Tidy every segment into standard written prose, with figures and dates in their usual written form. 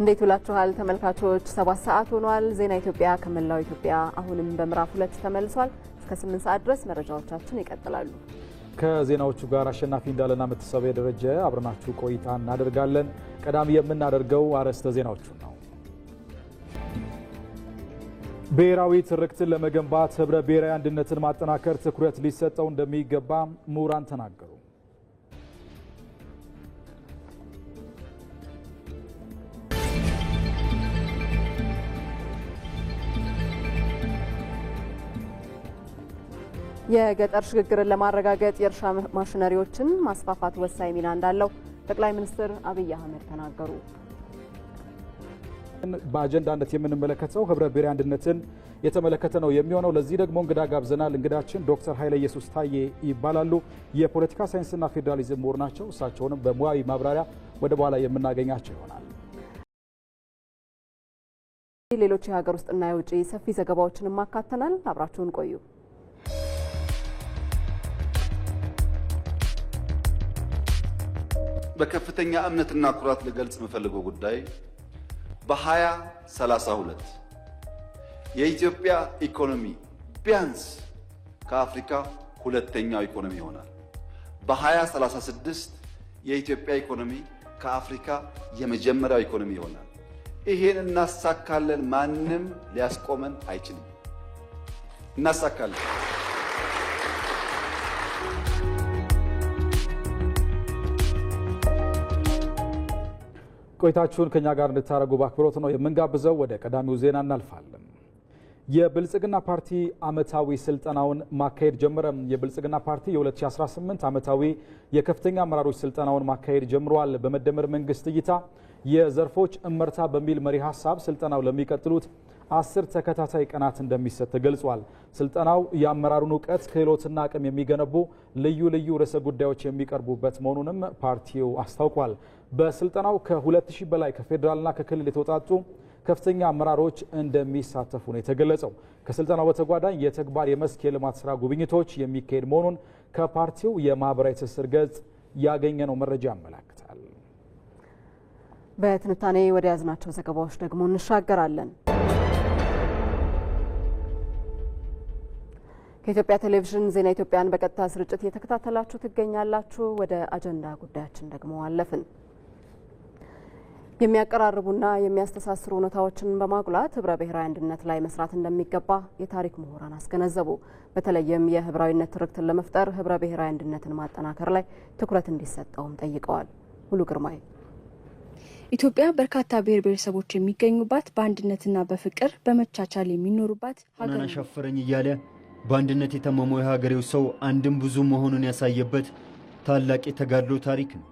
እንዴት ውላችኋል ተመልካቾች? 7 ሰዓት ሆኗል። ዜና ኢትዮጵያ ከመላው ኢትዮጵያ አሁንም በምዕራፍ 2 ተመልሷል። እስከ 8 ሰዓት ድረስ መረጃዎቻችን ይቀጥላሉ። ከዜናዎቹ ጋር አሸናፊ እንዳለና መተሰበ ደረጃ አብረናችሁ ቆይታ እናደርጋለን። ቀዳሚ የምናደርገው አርዕስተ ዜናዎቹን ነው። ብሔራዊ ትርክትን ለመገንባት ህብረ ብሔራዊ አንድነትን ማጠናከር ትኩረት ሊሰጠው እንደሚገባ ምሁራን ተናገሩ። የገጠር ሽግግርን ለማረጋገጥ የእርሻ ማሽነሪዎችን ማስፋፋት ወሳኝ ሚና እንዳለው ጠቅላይ ሚኒስትር አብይ አህመድ ተናገሩ። በአጀንዳነት የምንመለከተው ህብረ ብሔራዊ አንድነትን የተመለከተ ነው የሚሆነው። ለዚህ ደግሞ እንግዳ ጋብዘናል። እንግዳችን ዶክተር ኃይለ ኢየሱስ ታዬ ይባላሉ። የፖለቲካ ሳይንስና ፌዴራሊዝም ምሁር ናቸው። እሳቸውንም በሙያዊ ማብራሪያ ወደ በኋላ የምናገኛቸው ይሆናል። ሌሎች የሀገር ውስጥና የውጭ ሰፊ ዘገባዎችንም አካተናል። አብራችሁን ቆዩ። በከፍተኛ እምነትና ኩራት ልገልጽ የምፈልገው ጉዳይ በ2032 የኢትዮጵያ ኢኮኖሚ ቢያንስ ከአፍሪካ ሁለተኛው ኢኮኖሚ ይሆናል። በ2036 የኢትዮጵያ ኢኮኖሚ ከአፍሪካ የመጀመሪያው ኢኮኖሚ ይሆናል። ይሄን እናሳካለን። ማንም ሊያስቆመን አይችልም። እናሳካለን። ቆይታችሁን ከኛ ጋር እንድታረጉ በአክብሮት ነው የምንጋብዘው። ወደ ቀዳሚው ዜና እናልፋለን። የብልጽግና ፓርቲ ዓመታዊ ስልጠናውን ማካሄድ ጀመረ። የብልጽግና ፓርቲ የ2018 ዓመታዊ የከፍተኛ አመራሮች ስልጠናውን ማካሄድ ጀምሯል። በመደመር መንግስት እይታ የዘርፎች እመርታ በሚል መሪ ሀሳብ ስልጠናው ለሚቀጥሉት 10 ተከታታይ ቀናት እንደሚሰጥ ተገልጿል። ስልጠናው የአመራሩን እውቀት ክህሎትና አቅም የሚገነቡ ልዩ ልዩ ርዕሰ ጉዳዮች የሚቀርቡበት መሆኑንም ፓርቲው አስታውቋል። በስልጠናው ከ2000 በላይ ከፌዴራልና ከክልል የተውጣጡ ከፍተኛ አመራሮች እንደሚሳተፉ ነው የተገለጸው። ከስልጠናው በተጓዳኝ የተግባር የመስክ የልማት ስራ ጉብኝቶች የሚካሄድ መሆኑን ከፓርቲው የማህበራዊ ትስስር ገጽ ያገኘነው መረጃ ያመለክታል። በትንታኔ ወደ ያዝናቸው ዘገባዎች ደግሞ እንሻገራለን። ከኢትዮጵያ ቴሌቪዥን ዜና ኢትዮጵያን በቀጥታ ስርጭት እየተከታተላችሁ ትገኛላችሁ። ወደ አጀንዳ ጉዳያችን ደግሞ አለፍን። የሚያቀራርቡና የሚያስተሳስሩ እውነታዎችን በማጉላት ህብረ ብሔራዊ አንድነት ላይ መስራት እንደሚገባ የታሪክ ምሁራን አስገነዘቡ። በተለይም የህብራዊነት ትርክትን ለመፍጠር ህብረ ብሔራዊ አንድነትን ማጠናከር ላይ ትኩረት እንዲሰጠውም ጠይቀዋል። ሙሉ ግርማይ ኢትዮጵያ በርካታ ብሔር ብሔረሰቦች የሚገኙባት በአንድነትና በፍቅር በመቻቻል የሚኖሩባት ሀገር ሸፈረኝ እያለ በአንድነት የተማመው የሀገሬው ሰው አንድም ብዙ መሆኑን ያሳየበት ታላቅ የተጋድሎ ታሪክ ነው።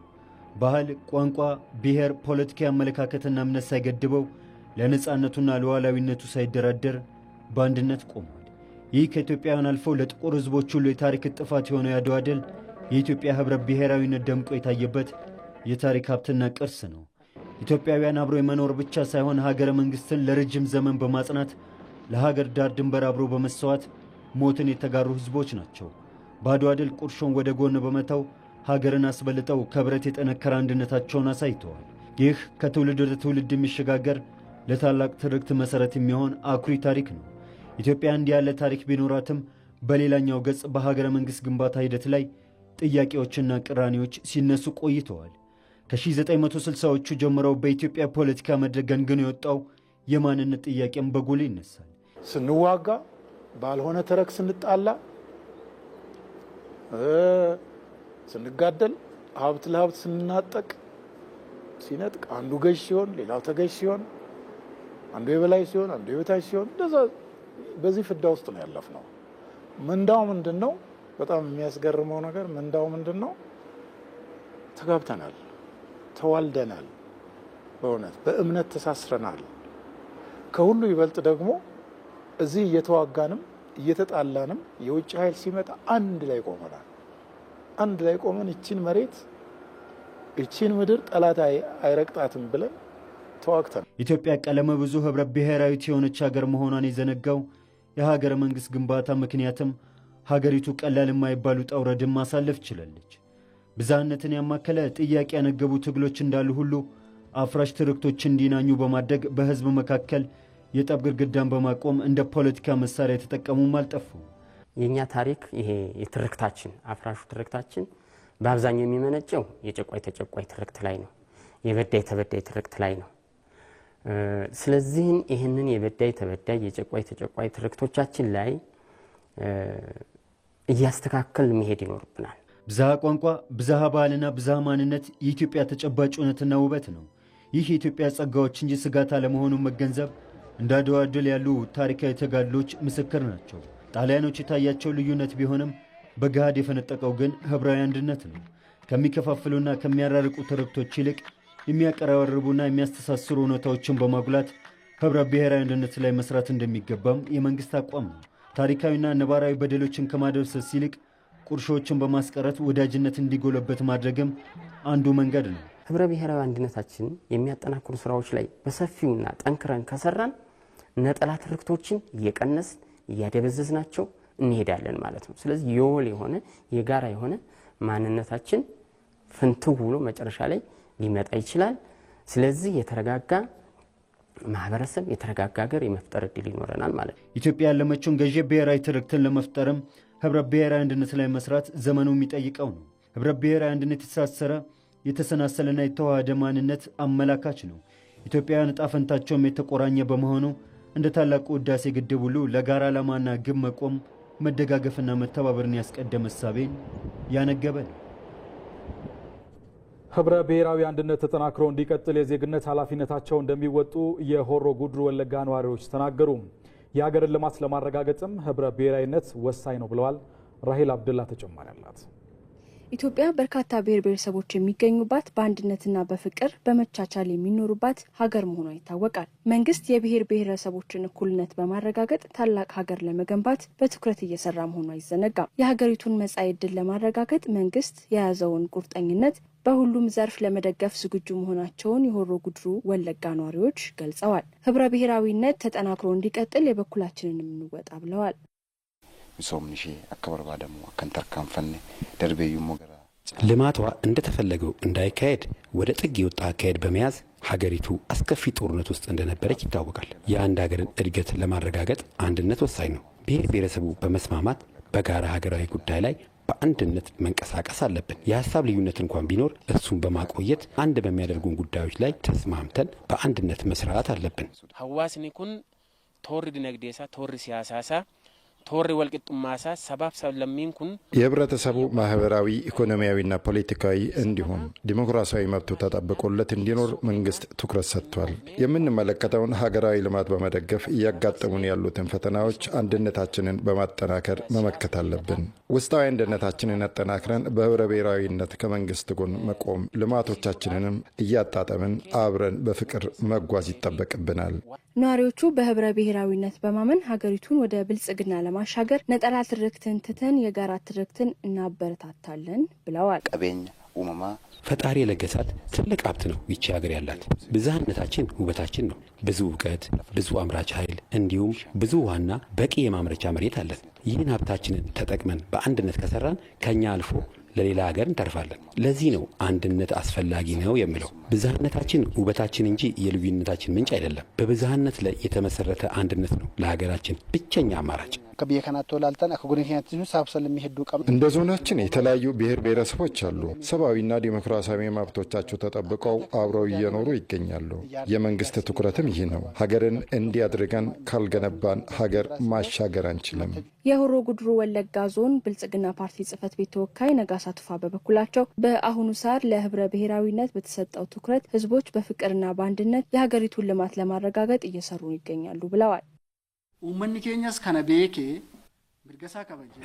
ባህል፣ ቋንቋ፣ ብሔር፣ ፖለቲካዊ አመለካከትና እምነት ሳይገድበው ለነጻነቱና ለሉዓላዊነቱ ሳይደራደር በአንድነት ቆሟል። ይህ ከኢትዮጵያውያን አልፈው ለጥቁር ህዝቦች ሁሉ የታሪክ ጥፋት የሆነው የአድዋ ድል የኢትዮጵያ ህብረ ብሔራዊነት ደምቆ የታየበት የታሪክ ሀብትና ቅርስ ነው። ኢትዮጵያውያን አብሮ የመኖር ብቻ ሳይሆን ሀገረ መንግስትን ለረጅም ዘመን በማጽናት ለሀገር ዳር ድንበር አብሮ በመሰዋት ሞትን የተጋሩ ህዝቦች ናቸው። በአድዋ ድል ቁርሾን ወደ ጎን በመተው ሀገርን አስበልጠው ከብረት የጠነከረ አንድነታቸውን አሳይተዋል። ይህ ከትውልድ ወደ ትውልድ የሚሸጋገር ለታላቅ ትርክት መሰረት የሚሆን አኩሪ ታሪክ ነው። ኢትዮጵያ እንዲህ ያለ ታሪክ ቢኖራትም በሌላኛው ገጽ በሀገረ መንግስት ግንባታ ሂደት ላይ ጥያቄዎችና ቅራኔዎች ሲነሱ ቆይተዋል። ከ1960ዎቹ ጀምረው በኢትዮጵያ ፖለቲካ መድረክ ገንግኖ የወጣው የማንነት ጥያቄም በጎል ይነሳል። ስንዋጋ ባልሆነ ተረክ ስንጣላ ስንጋደል ሀብት ለሀብት ስንናጠቅ ሲነጥቅ አንዱ ገዥ ሲሆን ሌላው ተገዥ ሲሆን አንዱ የበላይ ሲሆን አንዱ የበታች ሲሆን እንደዛ በዚህ ፍዳ ውስጥ ነው ያለፍነው። ምንዳው ምንድነው? በጣም የሚያስገርመው ነገር ምንዳው ምንድነው? ተጋብተናል፣ ተዋልደናል፣ በእውነት በእምነት ተሳስረናል። ከሁሉ ይበልጥ ደግሞ እዚህ እየተዋጋንም እየተጣላንም የውጭ ኃይል ሲመጣ አንድ ላይ ቆመናል። አንድ ላይ ቆመን እቺን መሬት እቺን ምድር ጠላት አይረግጣትም ብለን ተዋግተን ኢትዮጵያ ቀለመ ብዙ ህብረ ብሔራዊት የሆነች ሀገር መሆኗን የዘነጋው የሀገረ መንግስት ግንባታ ምክንያትም ሀገሪቱ ቀላል የማይባሉ ውጣ ውረድን ማሳለፍ ችላለች። ብዝሃነትን ያማከለ ጥያቄ ያነገቡ ትግሎች እንዳሉ ሁሉ አፍራሽ ትርክቶች እንዲናኙ በማድረግ በህዝብ መካከል የጠብ ግድግዳን በማቆም እንደ ፖለቲካ መሳሪያ የተጠቀሙም አልጠፉ። የኛ ታሪክ ይሄ የትርክታችን አፍራሹ ትርክታችን በአብዛኛው የሚመነጨው የጨቋይ ተጨቋይ ትርክት ላይ ነው። የበዳይ ተበዳይ ትርክት ላይ ነው። ስለዚህ ይሄንን የበዳይ ተበዳይ የጨቋይ ተጨቋይ ትርክቶቻችን ላይ እያስተካከል መሄድ ይኖርብናል። ብዝሃ ቋንቋ፣ ብዝሃ ባህልና ብዝሃ ማንነት የኢትዮጵያ ተጨባጭ እውነትና ውበት ነው። ይህ የኢትዮጵያ ጸጋዎች እንጂ ስጋት አለመሆኑን መገንዘብ እንደ አድዋ ድል ያሉ ታሪካዊ ተጋድሎች ምስክር ናቸው። ጣሊያኖች የታያቸው ልዩነት ቢሆንም በገሃድ የፈነጠቀው ግን ህብራዊ አንድነት ነው። ከሚከፋፍሉና ከሚያራርቁ ትርክቶች ይልቅ የሚያቀራርቡና የሚያስተሳስሩ እውነታዎችን በማጉላት ህብረ ብሔራዊ አንድነት ላይ መስራት እንደሚገባም የመንግስት አቋም ነው። ታሪካዊና ነባራዊ በደሎችን ከማደብሰስ ይልቅ ቁርሾችን በማስቀረት ወዳጅነት እንዲጎለበት ማድረግም አንዱ መንገድ ነው። ህብረ ብሔራዊ አንድነታችን የሚያጠናክሩ ስራዎች ላይ በሰፊውና ጠንክረን ከሰራን ነጠላ ትርክቶችን እየቀነስን እያደበዘዝናቸው እንሄዳለን ማለት ነው። ስለዚህ የወል የሆነ የጋራ የሆነ ማንነታችን ፍንትው ብሎ መጨረሻ ላይ ሊመጣ ይችላል። ስለዚህ የተረጋጋ ማህበረሰብ የተረጋጋ ሀገር የመፍጠር እድል ይኖረናል ማለት ነው። ኢትዮጵያ ያለመችውን ገዢ ብሔራዊ ትርክትን ለመፍጠርም ህብረ ብሔራዊ አንድነት ላይ መስራት ዘመኑ የሚጠይቀው ነው። ህብረ ብሔራዊ አንድነት የተሳሰረ የተሰናሰለና የተዋሃደ ማንነት አመላካች ነው። ኢትዮጵያውያን ዕጣ ፈንታቸውም የተቆራኘ በመሆኑ እንደ ታላቁ ህዳሴ ግድብ ሁሉ ለጋራ ዓላማና ግብ መቆም መደጋገፍና መተባበርን ያስቀደመ እሳቤን ያነገበ ነው። ህብረ ብሔራዊ አንድነት ተጠናክሮ እንዲቀጥል የዜግነት ኃላፊነታቸው እንደሚወጡ የሆሮ ጉድሩ ወለጋ ነዋሪዎች ተናገሩ። የሀገርን ልማት ለማረጋገጥም ህብረ ብሔራዊነት ወሳኝ ነው ብለዋል። ራሂል አብደላ ተጨማሪ አላት። ኢትዮጵያ በርካታ ብሔር ብሔረሰቦች የሚገኙባት በአንድነትና በፍቅር በመቻቻል የሚኖሩባት ሀገር መሆኗ ይታወቃል። መንግስት የብሔር ብሔረሰቦችን እኩልነት በማረጋገጥ ታላቅ ሀገር ለመገንባት በትኩረት እየሰራ መሆኗ አይዘነጋም። የሀገሪቱን መጻኢ ዕድል ለማረጋገጥ መንግስት የያዘውን ቁርጠኝነት በሁሉም ዘርፍ ለመደገፍ ዝግጁ መሆናቸውን የሆሮ ጉድሩ ወለጋ ነዋሪዎች ገልጸዋል። ህብረ ብሔራዊነት ተጠናክሮ እንዲቀጥል የበኩላችንን እንወጣ ብለዋል። ሶምንሺ አከበርባ ደግሞ አከንተርካንፈን ደርቤዩ ሞገራ ልማቷ እንደተፈለገው እንዳይካሄድ ወደ ጥግ የወጣ አካሄድ በመያዝ ሀገሪቱ አስከፊ ጦርነት ውስጥ እንደነበረች ይታወቃል። የአንድ ሀገርን እድገት ለማረጋገጥ አንድነት ወሳኝ ነው። ብሔር ብሔረሰቡ በመስማማት በጋራ ሀገራዊ ጉዳይ ላይ በአንድነት መንቀሳቀስ አለብን። የሀሳብ ልዩነት እንኳን ቢኖር እሱን በማቆየት አንድ በሚያደርጉን ጉዳዮች ላይ ተስማምተን በአንድነት መስራት አለብን። ሀዋስኒ ኩን ቶሪ ዲነግዴሳ ቶሪ ሲያሳሳ ቶሪ ወልቅጡማሳ ሰባብ ሰለሚን ኩን የህብረተሰቡ ማህበራዊ ኢኮኖሚያዊና ፖለቲካዊ እንዲሁም ዲሞክራሲያዊ መብቱ ተጠብቆለት እንዲኖር መንግስት ትኩረት ሰጥቷል። የምንመለከተውን ሀገራዊ ልማት በመደገፍ እያጋጠሙን ያሉትን ፈተናዎች አንድነታችንን በማጠናከር መመከት አለብን። ውስጣዊ አንድነታችንን አጠናክረን በህብረ ብሔራዊነት ከመንግስት ጎን መቆም፣ ልማቶቻችንንም እያጣጠምን አብረን በፍቅር መጓዝ ይጠበቅብናል። ነዋሪዎቹ በህብረ ብሔራዊነት በማመን ሀገሪቱን ወደ ብልጽግና ለማሻገር ነጠላ ትርክትን ትተን የጋራ ትርክትን እናበረታታለን ብለዋል። ቀቤኛ ኡማማ ፈጣሪ የለገሳት ትልቅ ሀብት ነው ይቺ ሀገር ያላት። ብዝሃነታችን ውበታችን ነው። ብዙ እውቀት፣ ብዙ አምራች ኃይል እንዲሁም ብዙ ውሃና በቂ የማምረቻ መሬት አለን። ይህን ሀብታችንን ተጠቅመን በአንድነት ከሰራን ከኛ አልፎ ለሌላ ሀገር እንተርፋለን። ለዚህ ነው አንድነት አስፈላጊ ነው የሚለው። ብዝሃነታችን ውበታችን እንጂ የልዩነታችን ምንጭ አይደለም። በብዝሃነት ላይ የተመሰረተ አንድነት ነው ለሀገራችን ብቸኛ አማራጭ። እንደ ዞናችን የተለያዩ ብሔር ብሔረሰቦች አሉ። ሰብአዊና ዲሞክራሲያዊ መብቶቻቸው ተጠብቀው አብረው እየኖሩ ይገኛሉ። የመንግስት ትኩረትም ይህ ነው። ሀገርን እንዲያድርገን ካልገነባን ሀገር ማሻገር አንችልም። የሆሮ ጉድሩ ወለጋ ዞን ብልጽግና ፓርቲ ጽህፈት ቤት ተወካይ ነጋሳ ቱፋ በበኩላቸው በአሁኑ ሰዓት ለህብረ ብሔራዊነት በተሰጠው ትኩረት ህዝቦች በፍቅርና በአንድነት የሀገሪቱን ልማት ለማረጋገጥ እየሰሩ ይገኛሉ ብለዋል።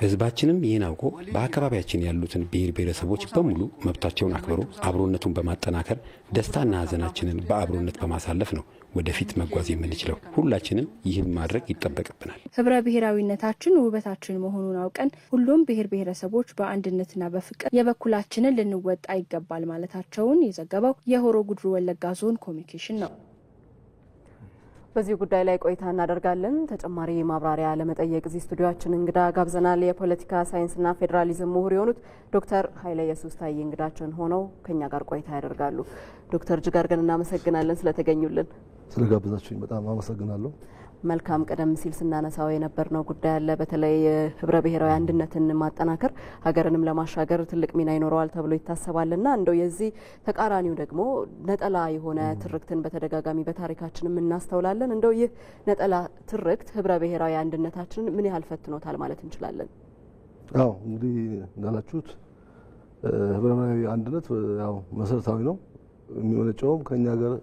ህዝባችንም ይህን አውቆ በአካባቢያችን ያሉትን ብሔር ብሔረሰቦች በሙሉ መብታቸውን አክብሮ አብሮነቱን በማጠናከር ደስታና ሀዘናችንን በአብሮነት በማሳለፍ ነው ወደፊት መጓዝ የምንችለው። ሁላችንም ይህን ማድረግ ይጠበቅብናል። ህብረ ብሔራዊነታችን ውበታችን መሆኑን አውቀን ሁሉም ብሔር ብሔረሰቦች በአንድነትና በፍቅር የበኩላችንን ልንወጣ ይገባል ማለታቸውን የዘገበው የሆሮ ጉድሩ ወለጋ ዞን ኮሚኒኬሽን ነው። በዚህ ጉዳይ ላይ ቆይታ እናደርጋለን። ተጨማሪ ማብራሪያ ለመጠየቅ እዚህ ስቱዲዮአችን እንግዳ ጋብዘናል። የፖለቲካ ሳይንስና ፌዴራሊዝም ምሁር የሆኑት ዶክተር ኃይለ ኢየሱስ ታዬ እንግዳችን ሆነው ከኛ ጋር ቆይታ ያደርጋሉ። ዶክተር እጅግ አድርገን እናመሰግናለን ስለተገኙልን። ስለጋበዛችሁኝ በጣም አመሰግናለሁ። መልካም። ቀደም ሲል ስናነሳው የነበርነው ጉዳይ አለ። በተለይ ህብረ ብሔራዊ አንድነትን ማጠናከር ሀገርንም ለማሻገር ትልቅ ሚና ይኖረዋል ተብሎ ይታሰባልና እንደው የዚህ ተቃራኒው ደግሞ ነጠላ የሆነ ትርክትን በተደጋጋሚ በታሪካችንም እናስተውላለን። እንደው ይህ ነጠላ ትርክት ህብረ ብሔራዊ አንድነታችንን ምን ያህል ፈትኖታል ማለት እንችላለን? አዎ እንግዲህ እንዳላችሁት ህብረ ብሔራዊ አንድነት ያው መሰረታዊ ነው። የሚመነጨውም ከኛ ሀገር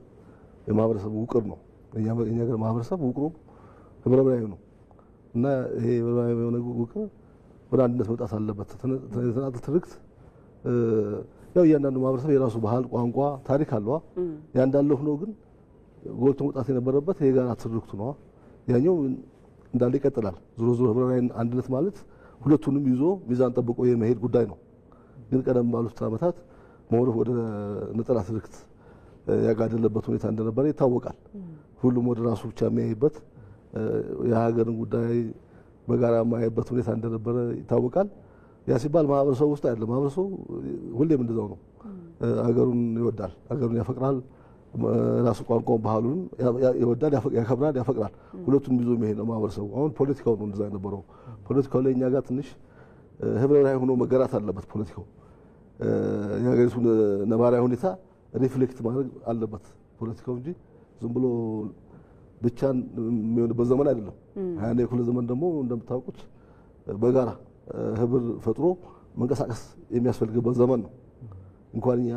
የማህበረሰብ ውቅር ነው። የኛ ሀገር ማህበረሰብ ውቅሩ ህብረ ብሔራዊ ነው እና ይሄ ህብረ ብሔራዊ የሆነ ውቅር ወደ አንድነት መውጣት አለበት። ተናጥል ትርክት ያው እያንዳንዱ ማህበረሰብ የራሱ ባህል፣ ቋንቋ፣ ታሪክ አለው። ያ እንዳለ ሆኖ ግን ጎልቶ መውጣት የነበረበት የጋራ ትርክቱ ነው። ያኛው እንዳለ ይቀጥላል። ዞሮ ዞሮ ህብረ ብሔራዊ አንድነት ማለት ሁለቱንም ይዞ ሚዛን ጠብቆ የመሄድ ጉዳይ ነው። ግን ቀደም ባሉት ዓመታት መውረፍ ወደ ነጠላ ትርክት ያጋደለበት ሁኔታ እንደነበረ ይታወቃል። ሁሉም ወደ ራሱ ብቻ የሚያይበት የሀገርን ጉዳይ በጋራ የማያይበት ሁኔታ እንደነበረ ይታወቃል። ያ ሲባል ማህበረሰቡ ውስጥ አይደለም። ማህበረሰቡ ሁሌም እንደዛው ነው። ሀገሩን ይወዳል፣ ሀገሩን ያፈቅራል፣ ራሱ ቋንቋውን ባህሉን ይወዳል፣ ያከብራል፣ ያፈቅራል። ሁለቱም ይዞ የሚሄድ ነው ማህበረሰቡ። አሁን ፖለቲካው ነው እንደዛ የነበረው። ፖለቲካው ላይ እኛ ጋር ትንሽ ህብረ ብሔራዊ ሆኖ መገራት አለበት። ፖለቲካው የሀገሪቱን ነባራዊ ሁኔታ ሪፍሌክት ማድረግ አለበት ፖለቲካው እንጂ ዝም ብሎ ብቻን የሚሆንበት ዘመን አይደለም። 21ኛው ክፍለ ዘመን ደግሞ እንደምታውቁት በጋራ ህብር ፈጥሮ መንቀሳቀስ የሚያስፈልግበት ዘመን ነው። እንኳን እኛ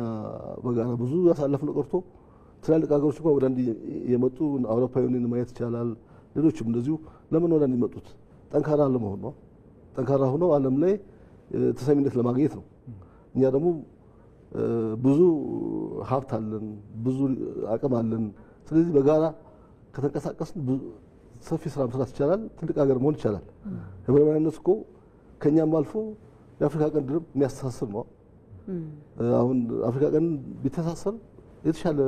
በጋራ ብዙ ያሳለፍነው ቀርቶ ትላልቅ ሀገሮች እንኳን ወደ አንድ የመጡ አውሮፓውያንን ማየት ይቻላል። ሌሎችም እንደዚሁ ለምን ወደ አንድ የመጡት ጠንካራ ለመሆን ነው። ጠንካራ ሆነው ዓለም ላይ ተሰሚነት ለማግኘት ነው። እኛ ደግሞ ብዙ ሀብት አለን፣ ብዙ አቅም አለን። ስለዚህ በጋራ ከተንቀሳቀስን ሰፊ ስራ መስራት ይቻላል፣ ትልቅ ሀገር መሆን ይቻላል። ህብረ ብሔራዊነት እኮ ከኛም አልፎ የአፍሪካ ቀንድንም የሚያስተሳስር ነው። አሁን አፍሪካ ቀንድ ቢተሳሰር የተሻለ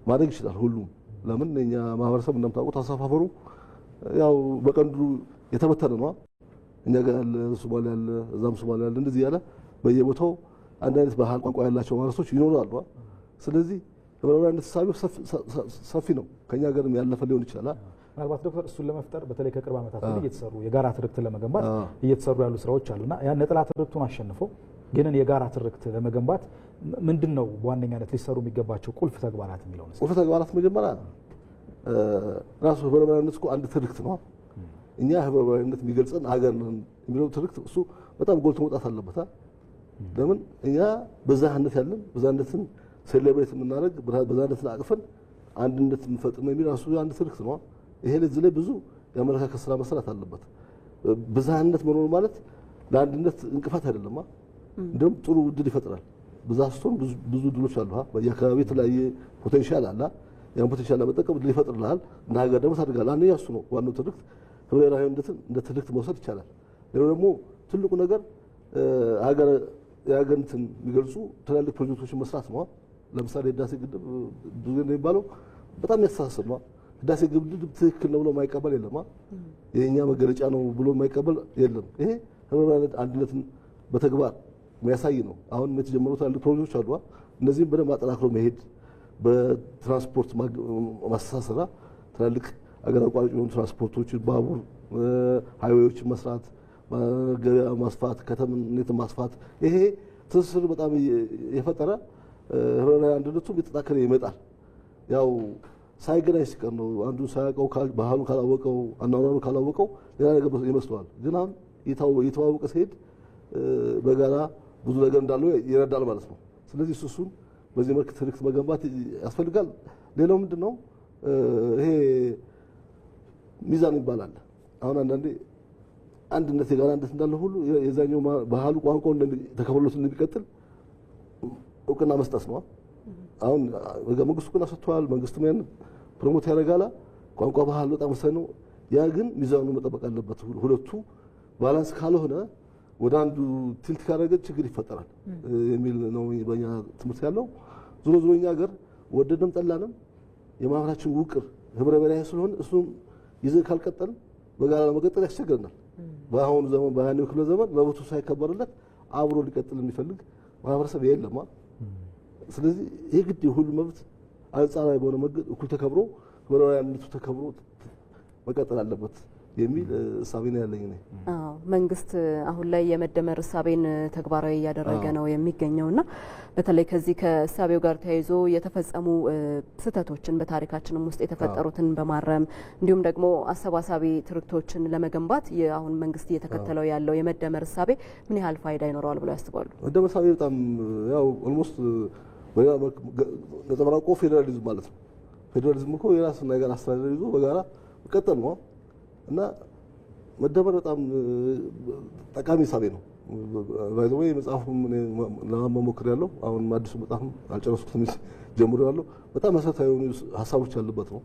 ማድረግ ይችላል ሁሉም። ለምን እኛ ማህበረሰብ እንደምታውቁት አሰፋፈሩ ያው በቀንዱ የተበተነ ነው። እኛ ጋር ያለ ሶማሊያ ያለ፣ እዛም ሶማሊያ ያለ፣ እንደዚህ ያለ በየቦታው አንድ አይነት ባህል ቋንቋ ያላቸው ማህበረሰቦች ይኖራሉ። ስለዚህ ህብረ ብሔራዊነት ተሳቢው ሰፊ ነው። ከኛ ሀገርም ያለፈ ሊሆን ይችላል። ምናልባት ዶክተር እሱን ለመፍጠር በተለይ ከቅርብ ዓመታት ወዲህ እየተሰሩ የጋራ ትርክትን ለመገንባት እየተሰሩ ያሉ ስራዎች አሉና ያን ነጠላ ትርክቱን አሸንፎ ግን የጋራ ትርክት ለመገንባት ምንድነው በዋነኛነት ሊሰሩ የሚገባቸው ቁልፍ ተግባራት የሚለው ነው? ቁልፍ ተግባራት መጀመሪያ ራሱ ህብረ ብሔራዊነት እኮ አንድ ትርክት ነው። እኛ ህብረ ብሔራዊነት የሚገልጸን ሀገር ነን የሚለው ትርክት እሱ በጣም ጎልቶ መውጣት አለበት። ለምን እኛ በዛህነት ያለን በዛህነትን ሴሌብሬት የምናደርግ በዛህነትን አቅፈን አንድነት የምንፈጥር ነው የሚል ራሱ አንድ ትርክት ነው። ይሄ ለዚህ ላይ ብዙ የአመለካከት ስራ መስራት አለበት። በዛህነት መኖር ማለት ለአንድነት እንቅፋት አይደለም። እንደውም ጥሩ እድል ይፈጥራል። ብዛት ስትሆን ብዙ እድሎች አሉ። በየአካባቢ የተለያየ ፖቴንሻል አለ። ያን ፖቴንሻል ለመጠቀም እድል ይፈጥርልሃል። እንደ ሀገር ደግሞ ታድጋለህ። አንደኛ እሱ ነው ዋናው ትርክት። ህብረ ብሔራዊነትን እንደ ትርክት መውሰድ ይቻላል። ሌላው ደግሞ ትልቁ ነገር የሀገርን የሚገልጹ ትላልቅ ፕሮጀክቶችን መስራት ነው። ለምሳሌ ህዳሴ ግድብ ብዙ የሚባለው በጣም ያስተሳስር ነው። ህዳሴ ግድብ ትክክል ነው ብሎ የማይቀበል የለም። የኛ መገለጫ ነው ብሎ የማይቀበል የለም። ይሄ ህብረ ብሔራዊ አንድነትን በተግባር የሚያሳይ ነው። አሁን የተጀመሩ ትላልቅ ፕሮጀክቶች አሉ። እነዚህም በደንብ አጠናክሮ መሄድ፣ በትራንስፖርት ማስተሳሰራ ትላልቅ አገር አቋራጭ የሆኑ ትራንስፖርቶችን፣ ባቡር ሃይዌዎችን መስራት፣ ገበያ ማስፋት፣ ከተማነትን ማስፋት፣ ይሄ ትስስር በጣም የፈጠረ ህብረ ብሔራዊ አንድነቱም የተጠናከረ ይመጣል። ያው ሳይገናኝ ሲቀር ነው። አንዱ ሳያውቀው ባህሉን ካላወቀው አኗኗሩን ካላወቀው ሌላ ነገር ይመስለዋል። ግን አሁን የተዋወቀ ሲሄድ በጋራ ብዙ ነገር እንዳለው ይረዳል ማለት ነው። ስለዚህ እሱን በዚህ መልክ ትርክት መገንባት ያስፈልጋል። ሌላው ምንድነው ይሄ ሚዛን ይባላል። አሁን አንዳንዴ አንድነት የጋራ አንድነት እንዳለ ሁሉ የዛኛው ባህሉ ቋንቋው ተከብሮት እንደሚቀጥል እውቅና መስጠት ነው። አሁን መንግስቱ እውቅና ሰጥቷል። መንግስትም ያን ፕሮሞት ያደርጋል። ቋንቋ ባህል በጣም ወሳኝ ነው። ያ ግን ሚዛኑ መጠበቅ አለበት። ሁለቱ ባላንስ ካልሆነ ወደ አንዱ ትልት ካደረገ ችግር ይፈጠራል የሚል ነው በእኛ ትምህርት ያለው። ዞሮ ዞሮ እኛ ሀገር ወደደም ጠላንም የማህበራችን ውቅር ህብረ ብሔራዊ ስለሆነ እሱም ይዘን ካልቀጠል በጋራ ለመቀጠል ያስቸግረናል። በአሁኑ ዘመን በያኔው ክፍለ ዘመን መብቱ ሳይከበርለት አብሮ ሊቀጥል የሚፈልግ ማህበረሰብ የለም። ስለዚህ ይህ ግድ ሁሉ መብት አንጻራዊ በሆነ መንገድ እኩል ተከብሮ ህብረ ብሔራዊ አንድነቱ ተከብሮ መቀጠል አለበት የሚል እሳቤ ነው ያለኝ እኔ። መንግስት አሁን ላይ የመደመር እሳቤን ተግባራዊ እያደረገ ነው የሚገኘውና በተለይ ከዚህ ከእሳቤው ጋር ተያይዞ የተፈጸሙ ስህተቶችን በታሪካችንም ውስጥ የተፈጠሩትን በማረም እንዲሁም ደግሞ አሰባሳቢ ትርክቶችን ለመገንባት አሁን መንግስት እየተከተለው ያለው የመደመር እሳቤ ምን ያህል ፋይዳ ይኖረዋል ብለው ያስባሉ? መደመር እሳቤ በጣም ያው ኦልሞስት ነጸብራቁ ፌዴራሊዝም ማለት ነው። ፌዴራሊዝም እኮ የራስን ነገር አስተዳደር ይዞ በጋራ መቀጠል ነው እና መደመር በጣም ጠቃሚ እሳቤ ነው። ባይዘው መጽሐፉም ለማሞክር ያለው አሁን አዲሱ መጽሐፍ አልጨረስኩትም ጀምሮ ያለው በጣም መሰረታዊ የሆኑ ሀሳቦች ያሉበት ነው።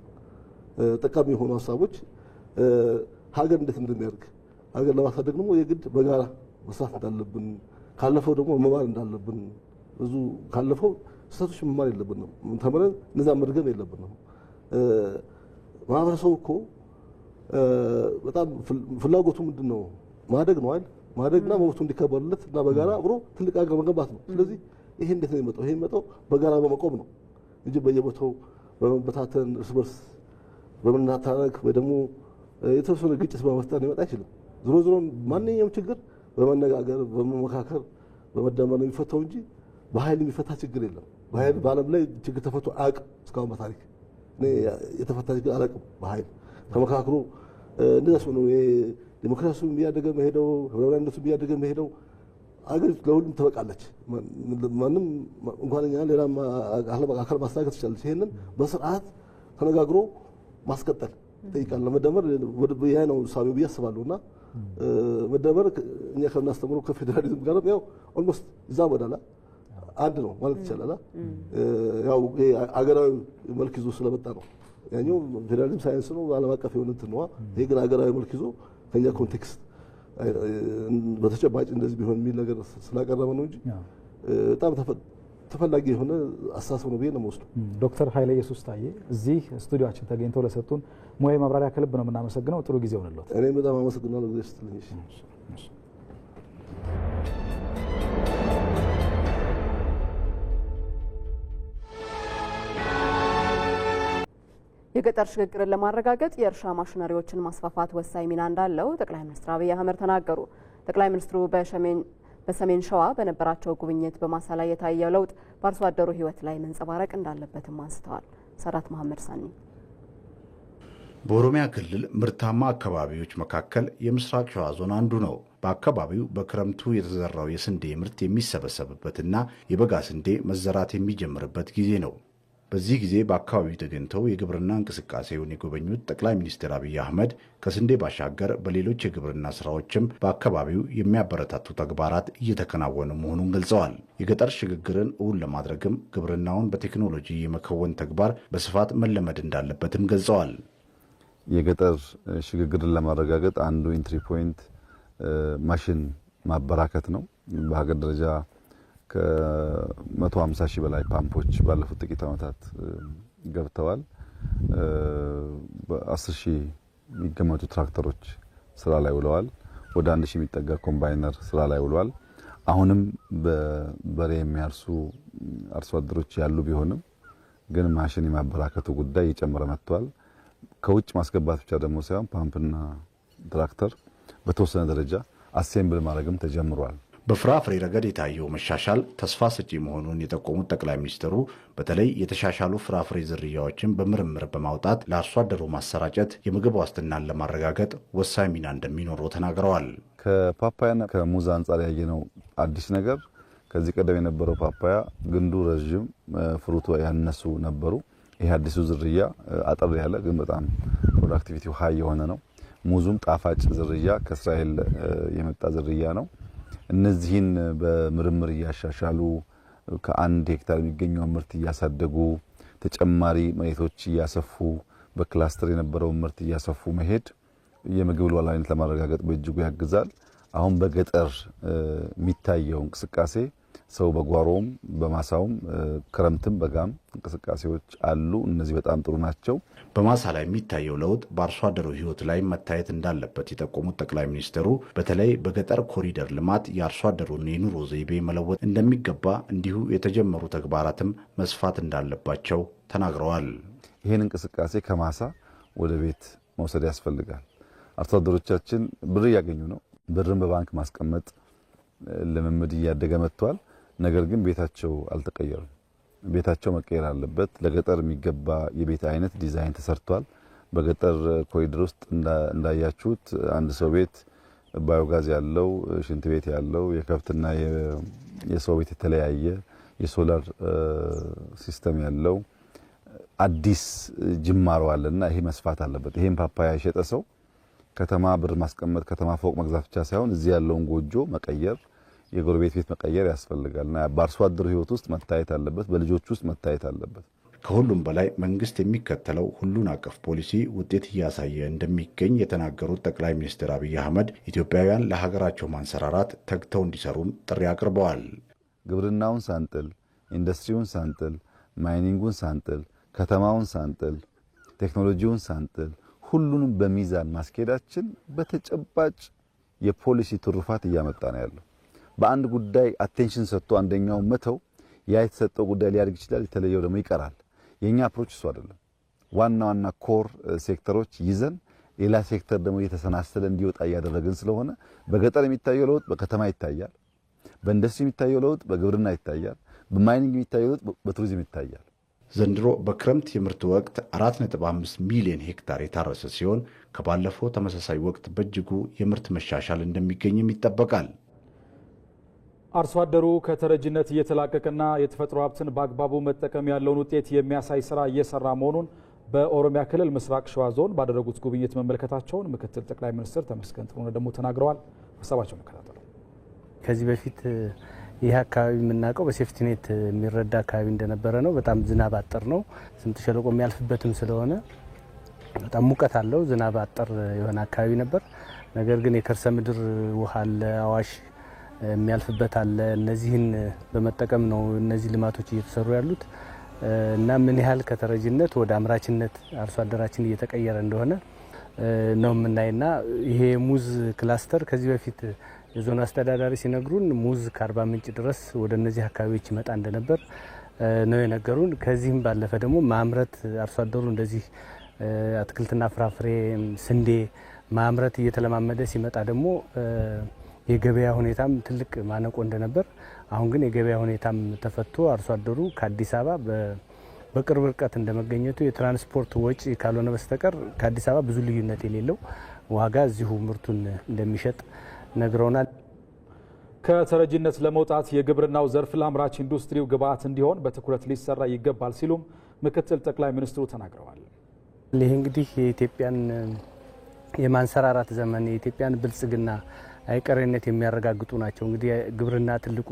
ጠቃሚ የሆኑ ሀሳቦች ሀገር እንዴት እንደሚያድግ ሀገር ለማሳደግ ደግሞ የግድ በጋራ መስራት እንዳለብን ካለፈው ደግሞ መማር እንዳለብን ብዙ ካለፈው ስህተቶች መማር የለብንም። ተምረን እነዛ መድገም የለብንም። ማህበረሰቡ እኮ በጣም ፍላጎቱ ምንድነው? ማደግ ነው አይደል? ማደግና መብቱ እንዲከበርለት እና በጋራ አብሮ ትልቅ ሀገር መገንባት ነው። ስለዚህ ይሄ እንዴት ነው የመጣው? ይሄ የመጣው በጋራ በመቆም ነው እንጂ በየቦታው በመበታተን እርስ በርስ በመናታረክ ወይ ደግሞ የተወሰነ ግጭት በመፍጠር ሊመጣ አይችልም። ዞሮ ዞሮ ማንኛውም ችግር በመነጋገር በመመካከር በመደመር ነው የሚፈታው እንጂ በኃይል የሚፈታ ችግር የለም። በኃይል በዓለም ላይ ችግር ተፈቶ አያውቅም። እስካሁን በታሪክ እኔ የተፈታ ችግር አላውቅም። በኃይል ተመካክሮ እንደዛ ነው ዲሞክራሲው እያደገ መሄደው ህብረ ብሔራዊነቱ እያደገ መሄደው አገሪቱ ለሁሉም ትበቃለች። ማንም እንኳን እኛ ሌላ አካል ማስተካከል ትችላለች። ይሄንን በስርዓት ተነጋግሮ ማስቀጠል ይጠይቃል። ለመደመር ያ ነው ሳቢው ብዬ አስባለሁና መደመር እኛ ከምናስተምረው ከፌዴራሊዝም ጋር ያው ኦልሞስት እዛ ወዳላ አንድ ነው ማለት ይቻላል። ያው አገራዊ መልክ ይዞ ስለመጣ ነው። ያኛው ፌዴራሊዝም ሳይንስ ነው፣ ዓለም አቀፍ የሆነ እንትን ነው። ይሄ ግን አገራዊ መልክ ይዞ ከኛ ኮንቴክስት በተጨባጭ እንደዚህ ቢሆን የሚል ነገር ስላቀረበ ነው እንጂ በጣም ተፈላጊ የሆነ አስተሳሰብ ነው ብዬ ነው የምወስደው። ዶክተር ኃይለ ኢየሱስ ታዬ እዚህ ስቱዲዮአችን ተገኝተው ለሰጡን ሙያዊ ማብራሪያ ከልብ ነው የምናመሰግነው። ጥሩ ጊዜ ሆነልዎት። እኔም በጣም አመሰግናለሁ ጊዜ ስትልኝ። የገጠር ሽግግርን ለማረጋገጥ የእርሻ ማሽነሪዎችን ማስፋፋት ወሳኝ ሚና እንዳለው ጠቅላይ ሚኒስትር አብይ አህመድ ተናገሩ። ጠቅላይ ሚኒስትሩ በሰሜን ሸዋ በነበራቸው ጉብኝት በማሳ ላይ የታየው ለውጥ በአርሶ አደሩ ሕይወት ላይ መንጸባረቅ እንዳለበትም አንስተዋል። ሰራት መሐመድ ሳኒ። በኦሮሚያ ክልል ምርታማ አካባቢዎች መካከል የምስራቅ ሸዋ ዞን አንዱ ነው። በአካባቢው በክረምቱ የተዘራው የስንዴ ምርት የሚሰበሰብበትና የበጋ ስንዴ መዘራት የሚጀምርበት ጊዜ ነው። በዚህ ጊዜ በአካባቢው ተገኝተው የግብርና እንቅስቃሴውን የጎበኙት ጠቅላይ ሚኒስትር አብይ አህመድ ከስንዴ ባሻገር በሌሎች የግብርና ስራዎችም በአካባቢው የሚያበረታቱ ተግባራት እየተከናወኑ መሆኑን ገልጸዋል። የገጠር ሽግግርን እውን ለማድረግም ግብርናውን በቴክኖሎጂ የመከወን ተግባር በስፋት መለመድ እንዳለበትም ገልጸዋል። የገጠር ሽግግርን ለማረጋገጥ አንዱ ኢንትሪ ፖይንት ማሽን ማበራከት ነው። በሀገር ደረጃ ከ150 ሺህ በላይ ፓምፖች ባለፉት ጥቂት ዓመታት ገብተዋል። በ10 ሺህ የሚገመቱ ትራክተሮች ስራ ላይ ውለዋል። ወደ 1 ሺህ የሚጠጋ ኮምባይነር ስራ ላይ ውለዋል። አሁንም በበሬ የሚያርሱ አርሶ አደሮች ያሉ ቢሆንም ግን ማሽን የማበራከቱ ጉዳይ እየጨመረ መጥቷል። ከውጭ ማስገባት ብቻ ደግሞ ሳይሆን ፓምፕና ትራክተር በተወሰነ ደረጃ አሴምብል ማድረግም ተጀምሯል። በፍራፍሬ ረገድ የታየው መሻሻል ተስፋ ሰጪ መሆኑን የጠቆሙት ጠቅላይ ሚኒስትሩ በተለይ የተሻሻሉ ፍራፍሬ ዝርያዎችን በምርምር በማውጣት ለአርሶ አደሩ ማሰራጨት የምግብ ዋስትናን ለማረጋገጥ ወሳኝ ሚና እንደሚኖረው ተናግረዋል። ከፓፓያና ከሙዝ አንጻር ያየነው አዲስ ነገር ከዚህ ቀደም የነበረው ፓፓያ ግንዱ ረዥም ፍሩቱ ያነሱ ነበሩ። ይሄ አዲሱ ዝርያ አጠር ያለ ግን በጣም ፕሮዳክቲቪቲው ሃይ የሆነ ነው። ሙዙም ጣፋጭ ዝርያ ከእስራኤል የመጣ ዝርያ ነው። እነዚህን በምርምር እያሻሻሉ ከ1 ሄክታር የሚገኘውን ምርት እያሳደጉ ተጨማሪ መሬቶች እያሰፉ በክላስተር የነበረውን ምርት እያሰፉ መሄድ የምግብ ሉዓላዊነት ለማረጋገጥ በእጅጉ ያግዛል። አሁን በገጠር የሚታየው እንቅስቃሴ ሰው በጓሮም በማሳውም ክረምትም በጋም እንቅስቃሴዎች አሉ። እነዚህ በጣም ጥሩ ናቸው። በማሳ ላይ የሚታየው ለውጥ በአርሶ አደሩ ሕይወት ላይ መታየት እንዳለበት የጠቆሙት ጠቅላይ ሚኒስትሩ በተለይ በገጠር ኮሪደር ልማት የአርሶ አደሩን የኑሮ ዘይቤ መለወጥ እንደሚገባ እንዲሁ የተጀመሩ ተግባራትም መስፋት እንዳለባቸው ተናግረዋል። ይህን እንቅስቃሴ ከማሳ ወደ ቤት መውሰድ ያስፈልጋል። አርሶ አደሮቻችን ብር እያገኙ ነው። ብርን በባንክ ማስቀመጥ ልምምድ እያደገ መጥቷል። ነገር ግን ቤታቸው አልተቀየሩም። ቤታቸው መቀየር አለበት። ለገጠር የሚገባ የቤት አይነት ዲዛይን ተሰርቷል። በገጠር ኮሪደር ውስጥ እንዳያችሁት አንድ ሰው ቤት ባዮጋዝ ያለው፣ ሽንት ቤት ያለው፣ የከብትና የሰው ቤት የተለያየ የሶላር ሲስተም ያለው አዲስ ጅማሮ አለና ይሄ መስፋት አለበት። ይሄን ፓፓያ የሸጠ ሰው ከተማ ብር ማስቀመጥ ከተማ ፎቅ መግዛት ብቻ ሳይሆን እዚህ ያለውን ጎጆ መቀየር የጎረቤት ቤት መቀየር ያስፈልጋልና በአርሶ አደሩ ሕይወት ውስጥ መታየት አለበት፣ በልጆች ውስጥ መታየት አለበት። ከሁሉም በላይ መንግስት የሚከተለው ሁሉን አቀፍ ፖሊሲ ውጤት እያሳየ እንደሚገኝ የተናገሩት ጠቅላይ ሚኒስትር አብይ አህመድ ኢትዮጵያውያን ለሀገራቸው ማንሰራራት ተግተው እንዲሰሩም ጥሪ አቅርበዋል። ግብርናውን ሳንጥል፣ ኢንዱስትሪውን ሳንጥል፣ ማይኒንጉን ሳንጥል፣ ከተማውን ሳንጥል፣ ቴክኖሎጂውን ሳንጥል ሁሉንም በሚዛን ማስኬዳችን በተጨባጭ የፖሊሲ ትሩፋት እያመጣ ነው ያለው። በአንድ ጉዳይ አቴንሽን ሰጥቶ አንደኛው መተው ያ የተሰጠው ጉዳይ ሊያድግ ይችላል፣ የተለየው ደግሞ ይቀራል። የኛ አፕሮች እሱ አይደለም። ዋና ዋና ኮር ሴክተሮች ይዘን ሌላ ሴክተር ደግሞ እየተሰናሰለ እንዲወጣ እያደረግን ስለሆነ በገጠር የሚታየው ለውጥ በከተማ ይታያል፣ በኢንዱስትሪ የሚታየው ለውጥ በግብርና ይታያል፣ በማይኒንግ የሚታየው ለውጥ በቱሪዝም ይታያል። ዘንድሮ በክረምት የምርት ወቅት 4.5 ሚሊዮን ሄክታር የታረሰ ሲሆን ከባለፈው ተመሳሳይ ወቅት በእጅጉ የምርት መሻሻል እንደሚገኝም ይጠበቃል። አርሶ አደሩ ከተረጅነት እየተላቀቀና የተፈጥሮ ሀብትን በአግባቡ መጠቀም ያለውን ውጤት የሚያሳይ ስራ እየሰራ መሆኑን በኦሮሚያ ክልል ምስራቅ ሸዋ ዞን ባደረጉት ጉብኝት መመልከታቸውን ምክትል ጠቅላይ ሚኒስትር ተመስገን ጥሩነህ ደግሞ ተናግረዋል። ሀሳባቸው መከታተሉ። ከዚህ በፊት ይህ አካባቢ የምናውቀው በሴፍቲኔት የሚረዳ አካባቢ እንደነበረ ነው። በጣም ዝናብ አጠር ነው። ስምጥ ሸለቆ የሚያልፍበትም ስለሆነ በጣም ሙቀት አለው። ዝናብ አጠር የሆነ አካባቢ ነበር። ነገር ግን የከርሰ ምድር ውሃ አለ፣ አዋሽ የሚያልፍበት አለ። እነዚህን በመጠቀም ነው እነዚህ ልማቶች እየተሰሩ ያሉት እና ምን ያህል ከተረጅነት ወደ አምራችነት አርሶ አደራችን እየተቀየረ እንደሆነ ነው የምናይና ይሄ ሙዝ ክላስተር ከዚህ በፊት የዞን አስተዳዳሪ ሲነግሩን ሙዝ ከአርባ ምንጭ ድረስ ወደ እነዚህ አካባቢዎች ይመጣ እንደነበር ነው የነገሩን። ከዚህም ባለፈ ደግሞ ማምረት አርሶ አደሩ እንደዚህ አትክልትና ፍራፍሬ፣ ስንዴ ማምረት እየተለማመደ ሲመጣ ደግሞ የገበያ ሁኔታም ትልቅ ማነቆ እንደነበር፣ አሁን ግን የገበያ ሁኔታም ተፈቶ አርሶ አደሩ ከአዲስ አበባ በቅርብ ርቀት እንደመገኘቱ የትራንስፖርት ወጪ ካልሆነ በስተቀር ከአዲስ አበባ ብዙ ልዩነት የሌለው ዋጋ እዚሁ ምርቱን እንደሚሸጥ ነግረውናል። ከተረጅነት ለመውጣት የግብርናው ዘርፍ ለአምራች ኢንዱስትሪው ግብዓት እንዲሆን በትኩረት ሊሰራ ይገባል ሲሉም ምክትል ጠቅላይ ሚኒስትሩ ተናግረዋል። ይህ እንግዲህ የኢትዮጵያን የማንሰራራት ዘመን የኢትዮጵያን ብልጽግና አይቀሬነት የሚያረጋግጡ ናቸው። እንግዲህ ግብርና ትልቁ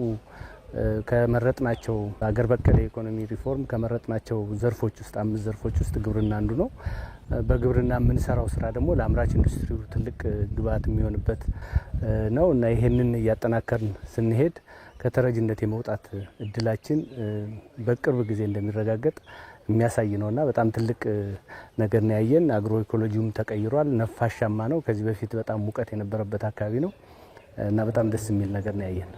ከመረጥናቸው ሀገር በቀል የኢኮኖሚ ሪፎርም ከመረጥናቸው ዘርፎች ውስጥ 5 ዘርፎች ውስጥ ግብርና አንዱ ነው። በግብርና የምንሰራው ስራ ደግሞ ለአምራች ኢንዱስትሪው ትልቅ ግብዓት የሚሆንበት ነው እና ይሄንን እያጠናከርን ስንሄድ ከተረጅነት የመውጣት እድላችን በቅርብ ጊዜ እንደሚረጋገጥ የሚያሳይ ነውና በጣም ትልቅ ነገር ነው ያየን። አግሮ ኢኮሎጂውም ተቀይሯል፣ ነፋሻማ ነው። ከዚህ በፊት በጣም ሙቀት የነበረበት አካባቢ ነው እና በጣም ደስ የሚል ነገር ነው ያየን።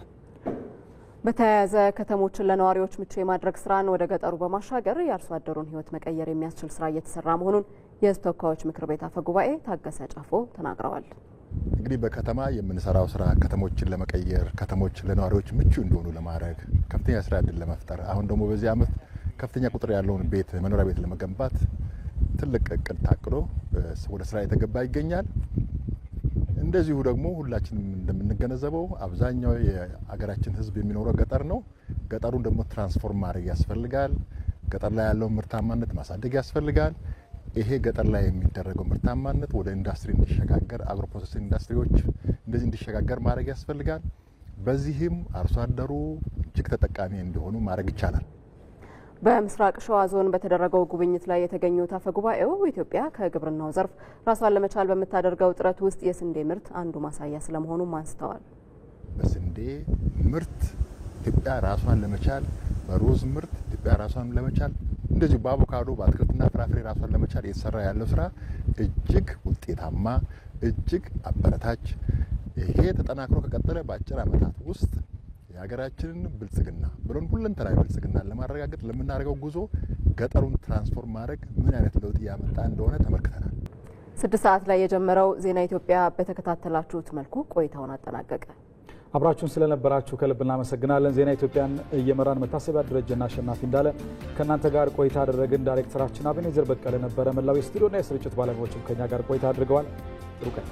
በተያያዘ ከተሞችን ለነዋሪዎች ምቹ የማድረግ ስራን ወደ ገጠሩ በማሻገር የአርሶ አደሩን ሕይወት መቀየር የሚያስችል ስራ እየተሰራ መሆኑን የሕዝብ ተወካዮች ምክር ቤት አፈ ጉባኤ ታገሰ ጫፎ ተናግረዋል። እንግዲህ በከተማ የምንሰራው ስራ ከተሞችን ለመቀየር ከተሞች ለነዋሪዎች ምቹ እንዲሆኑ ለማድረግ ከፍተኛ ስራ እድል ለመፍጠር አሁን ደግሞ በዚህ ዓመት ከፍተኛ ቁጥር ያለውን ቤት መኖሪያ ቤት ለመገንባት ትልቅ እቅድ ታቅዶ ወደ ስራ የተገባ ይገኛል። እንደዚሁ ደግሞ ሁላችንም እንደምንገነዘበው አብዛኛው የሀገራችን ሕዝብ የሚኖረው ገጠር ነው። ገጠሩን ደግሞ ትራንስፎርም ማድረግ ያስፈልጋል። ገጠር ላይ ያለውን ምርታማነት ማሳደግ ያስፈልጋል። ይሄ ገጠር ላይ የሚደረገው ምርታማነት ወደ ኢንዱስትሪ እንዲሸጋገር አግሮ ፕሮሰሲንግ ኢንዱስትሪዎች እንደዚህ እንዲሸጋገር ማድረግ ያስፈልጋል። በዚህም አርሶ አደሩ እጅግ ተጠቃሚ እንዲሆኑ ማድረግ ይቻላል። በምስራቅ ሸዋ ዞን በተደረገው ጉብኝት ላይ የተገኙት አፈ ጉባኤው ኢትዮጵያ ከግብርናው ዘርፍ ራሷን ለመቻል በምታደርገው ጥረት ውስጥ የስንዴ ምርት አንዱ ማሳያ ስለመሆኑም አንስተዋል። በስንዴ ምርት ኢትዮጵያ ራሷን ለመቻል በሩዝ ምርት ኢትዮጵያ ራሷን ለመቻል እንደዚህ በአቮካዶ በአትክልትና ፍራፍሬ ራሷን ለመቻል የተሰራ ያለው ስራ እጅግ ውጤታማ እጅግ አበረታች ይሄ ተጠናክሮ ከቀጠለ በአጭር ዓመታት ውስጥ የሀገራችንን ብልጽግና ብሎን ሁለንተናዊ ብልጽግና ለማረጋገጥ ለምናደርገው ጉዞ ገጠሩን ትራንስፎርም ማድረግ ምን አይነት ለውጥ ያመጣ እንደሆነ ተመልክተናል። 6 ሰዓት ላይ የጀመረው ዜና ኢትዮጵያ በተከታተላችሁት መልኩ ቆይታውን አጠናቀቀ። አብራችሁን ስለነበራችሁ ከልብ እናመሰግናለን። ዜና ኢትዮጵያን እየመራን መታሰቢያ ደረጀና አሸናፊ እንዳለ ከእናንተ ጋር ቆይታ አደረግን። ዳይሬክተራችን አቤኔዘር በቀለ ነበረ። መላው የስቱዲዮና የስርጭት ባለሙያዎችም ከኛ ጋር ቆይታ አድርገዋል። ጥሩ ቀን